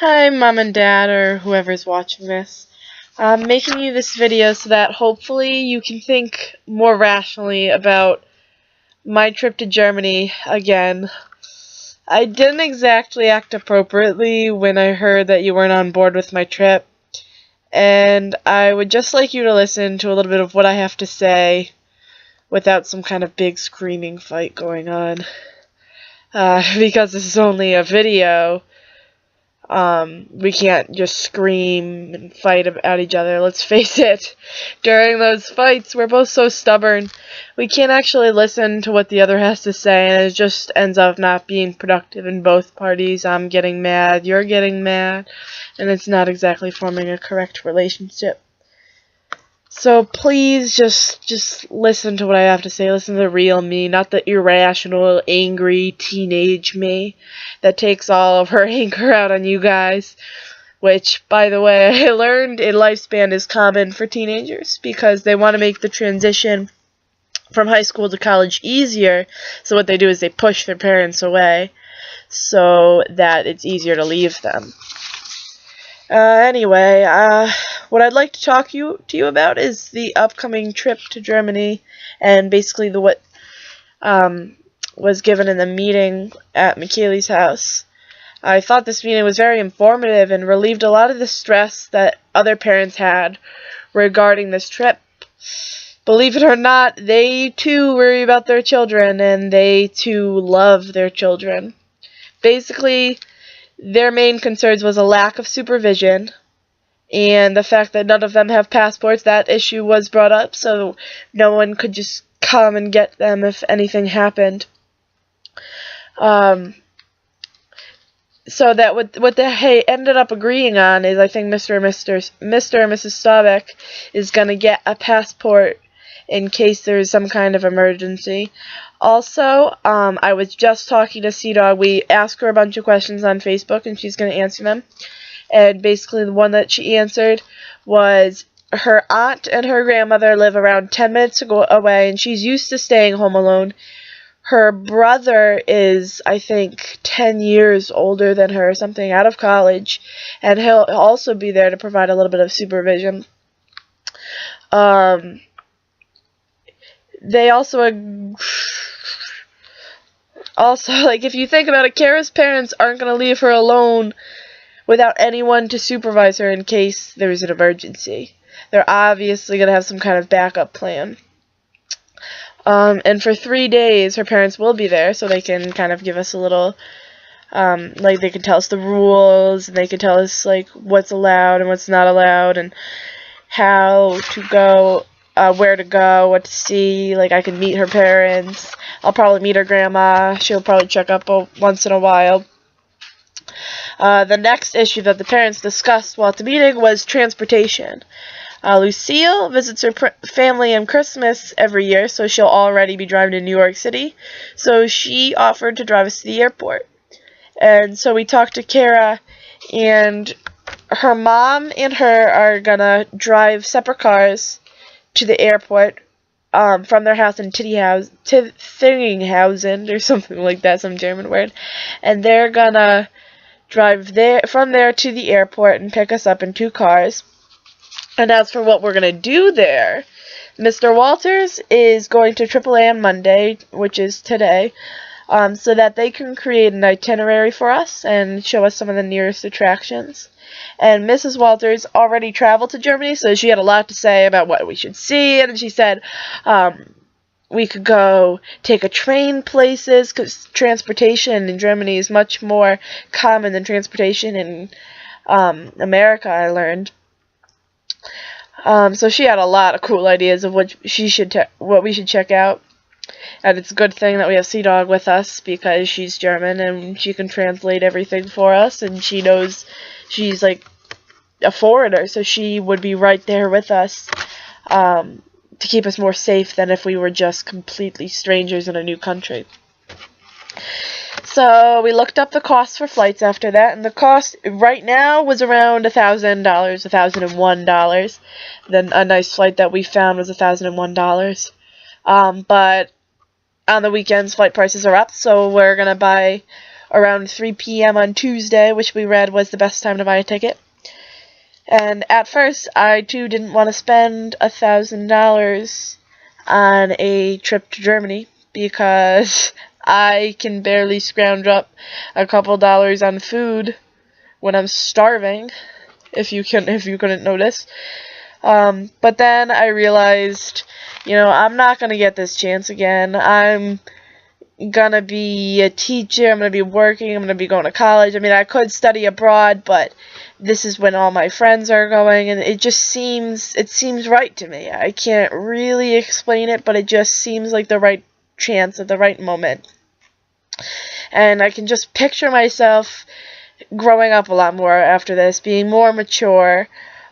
Hi, Mom and Dad, or whoever's watching this. I'm making you this video so that hopefully you can think more rationally about my trip to Germany again. I didn't exactly act appropriately when I heard that you weren't on board with my trip, and I would just like you to listen to a little bit of what I have to say without some kind of big screaming fight going on. Because this is only a video, we can't just scream and fight at each other. Let's face it, during those fights, we're both so stubborn, we can't actually listen to what the other has to say, and it just ends up not being productive in both parties. I'm getting mad, you're getting mad, and it's not exactly forming a correct relationship. So please just listen to what I have to say. Listen to the real me, not the irrational, angry teenage me that takes all of her anger out on you guys. Which, by the way, I learned in Lifespan is common for teenagers because they want to make the transition from high school to college easier. So what they do is they push their parents away so that it's easier to leave them. Anyway, what I'd like to talk to you about is the upcoming trip to Germany and basically what was given in the meeting at McKaylee's house. I thought this meeting was very informative and relieved a lot of the stress that other parents had regarding this trip. Believe it or not, they too worry about their children and they too love their children. Basically, their main concerns was a lack of supervision and the fact that none of them have passports. That issue was brought up, so no one could just come and get them if anything happened. So that what they ended up agreeing on is I think Mr. and Mrs. Staubach is going to get a passport in case there's some kind of emergency. Also, I was just talking to Sea-Dog. We asked her a bunch of questions on Facebook, and she's going to answer them. And basically the one that she answered was her aunt and her grandmother live around 10 minutes away, and she's used to staying home alone. Her brother is, I think, 10 years older than her, something, out of college, and he'll also be there to provide a little bit of supervision. They also, like, if you think about it, Kara's parents aren't going to leave her alone without anyone to supervise her in case there's an emergency. They're obviously going to have some kind of backup plan. And for 3 days, her parents will be there, so they can kind of give us a little, like, they can tell us the rules, and they can tell us, like, what's allowed and what's not allowed, and how to go, where to go, what to see. Like, I can meet her parents. I'll probably meet her grandma. She'll probably check up once in a while. The next issue that the parents discussed while at the meeting was transportation. Lucille visits her family on Christmas every year, so she'll already be driving to New York City. So she offered to drive us to the airport. And so we talked to Kara, and her mom and her are going to drive separate cars to the airport from their house in Thinginghausen, or something like that, some German word. And they're going to drive from there to the airport and pick us up in 2 cars. And as for what we're going to do there, Mr. Walters is going to AAA on Monday, which is today, so that they can create an itinerary for us and show us some of the nearest attractions. And Mrs. Walters already traveled to Germany, so she had a lot to say about what we should see, and she said we could go take a train places, because transportation in Germany is much more common than transportation in America, I learned. So she had a lot of cool ideas of what we should check out. And it's a good thing that we have Sea-Dog with us because she's German and she can translate everything for us, and she knows she's like a foreigner, so she would be right there with us to keep us more safe than if we were just completely strangers in a new country. So we looked up the cost for flights after that, and the cost right now was around $1,000, $1,001. Then a nice flight that we found was $1,001. But on the weekends, flight prices are up, so we're going to buy around 3 p.m. on Tuesday, which we read was the best time to buy a ticket. And at first, I too didn't want to spend $1,000 on a trip to Germany because I can barely scrounge up a couple dollars on food when I'm starving, if you couldn't notice. But then I realized, I'm not gonna get this chance again. I'm gonna be a teacher, I'm gonna be working, I'm gonna be going to college. I mean, I could study abroad, but this is when all my friends are going, and it seems right to me. I can't really explain it, but it just seems like the right chance at the right moment. And I can just picture myself growing up a lot more after this, being more mature,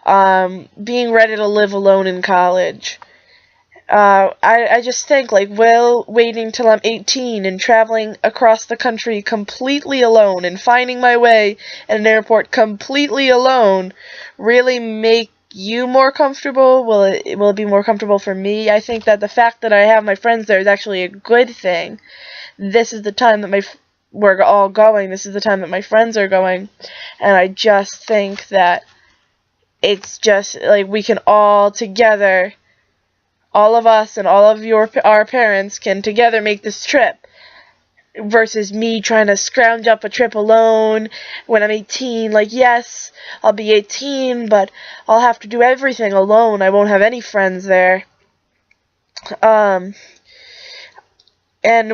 being ready to live alone in college. I just think, waiting till I'm 18 and traveling across the country completely alone and finding my way at an airport completely alone really make you more comfortable? Will it be more comfortable for me? I think that the fact that I have my friends there is actually a good thing. This is the time that we're all going. This is the time that my friends are going. And I just think that it's just, we can all together, all of us and all of our parents can together make this trip, versus me trying to scrounge up a trip alone when I'm 18. Yes, I'll be 18, but I'll have to do everything alone. I won't have any friends there. And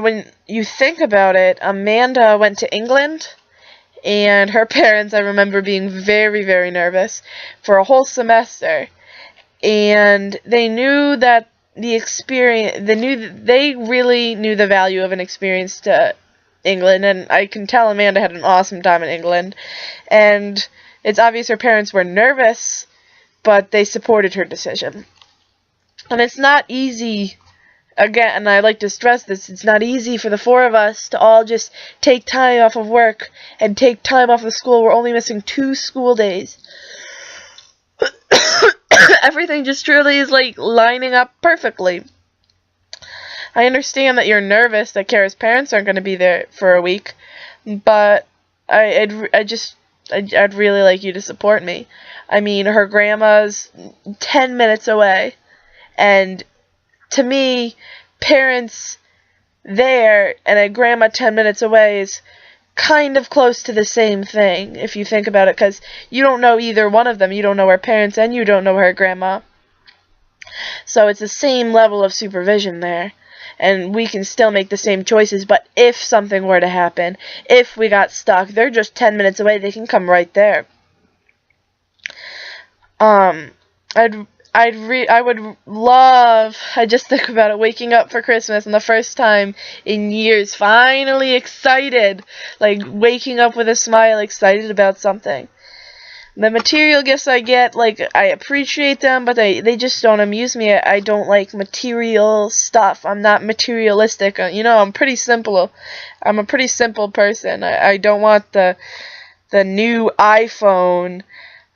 when you think about it, Amanda went to England, and her parents, I remember, being very, very nervous for a whole semester. And they knew that they really knew the value of an experience to England, and I can tell Amanda had an awesome time in England. And it's obvious her parents were nervous, but they supported her decision. And it's not easy. Again, and I like to stress this, it's not easy for the four of us to all just take time off of work and take time off of school. We're only missing 2 school days. Everything just truly is lining up perfectly. I understand that you're nervous that Kara's parents aren't going to be there for a week, but I'd really like you to support me. I mean, her grandma's 10 minutes away, and to me, parents there and a grandma 10 minutes away is kind of close to the same thing, if you think about it, because you don't know either one of them. You don't know her parents, and you don't know her grandma. So it's the same level of supervision there, and we can still make the same choices. But if something were to happen, if we got stuck, they're just 10 minutes away. They can come right there. I just think about it, waking up for Christmas and the first time in years, finally excited, waking up with a smile, excited about something. The material gifts I get, I appreciate them, but they just don't amuse me. I don't like material stuff. I'm not materialistic. I'm pretty simple. I'm a pretty simple person. I don't want the new iPhone.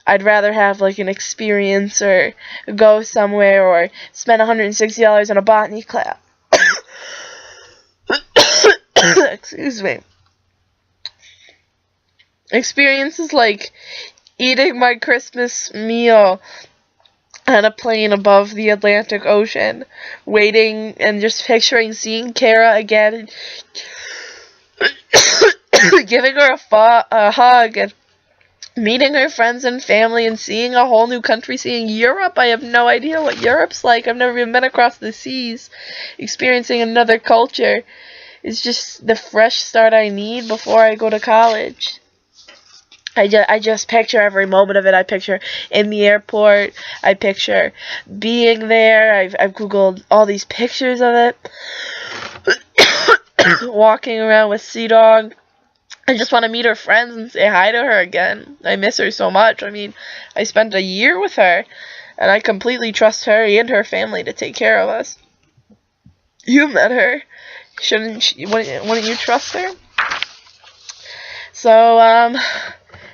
I'd rather have an experience, or go somewhere, or spend $160 on a botany class. Excuse me. Experiences like eating my Christmas meal on a plane above the Atlantic Ocean, waiting and just picturing seeing Kara again, and giving her a hug, and meeting her friends and family, and seeing a whole new country, seeing Europe. I have no idea what Europe's like. I've never even been across the seas. Experiencing another culture is just the fresh start I need before I go to college. I just picture every moment of it. I picture in the airport. I picture being there. I've Googled all these pictures of it. Walking around with Sea Dog. I just want to meet her friends and say hi to her again. I miss her so much. I mean, I spent a year with her, and I completely trust her and her family to take care of us. You met her. Wouldn't you trust her? So,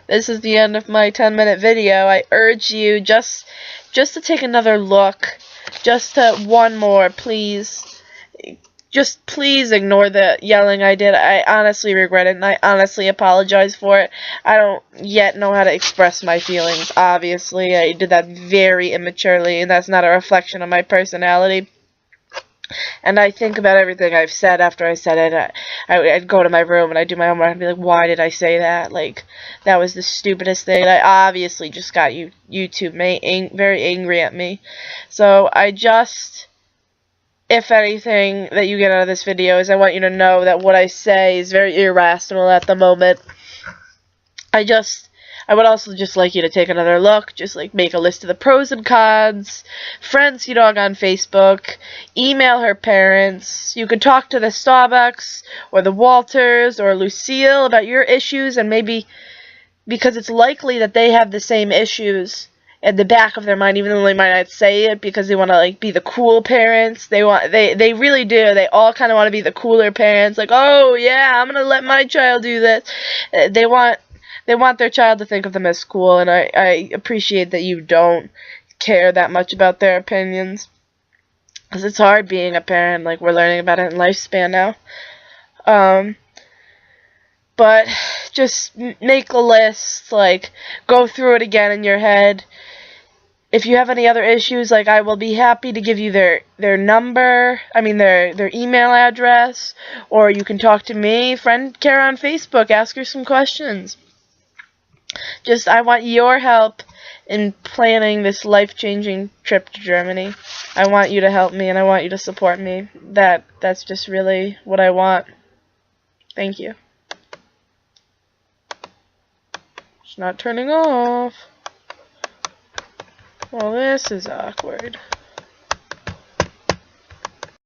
this is the end of my 10-minute video. I urge you just to take another look. Just one more, please. just please ignore the yelling I did. I honestly regret it, and I honestly apologize for it. I don't yet know how to express my feelings, obviously. I did that very immaturely, and that's not a reflection of my personality. And I think about everything I've said after I said it. I'd go to my room and I'd do my homework and be like, why did I say that? Like, that was the stupidest thing. I obviously just got YouTube very angry at me. So I just, if anything that you get out of this video is I want you to know that what I say is very irrational at the moment. I would also just like you to take another look, just like make a list of the pros and cons, friend Seadog on Facebook, email her parents, you could talk to the Starbucks, or the Walters, or Lucille about your issues, and maybe, because it's likely that they have the same issues at the back of their mind, even though they might not say it, because they want to, like, be the cool parents. They really do. They all kind of want to be the cooler parents, like, oh, yeah, I'm going to let my child do this. They want their child to think of them as cool, and I appreciate that you don't care that much about their opinions. Because it's hard being a parent, like, we're learning about it in Lifespan now. But just make a list, like, go through it again in your head. If you have any other issues, like, I will be happy to give you their number, their email address, or you can talk to me, friend Kara on Facebook, ask her some questions. Just, I want your help in planning this life-changing trip to Germany. I want you to help me, and I want you to support me. That's just really what I want. Thank you. It's not turning off. Well, this is awkward.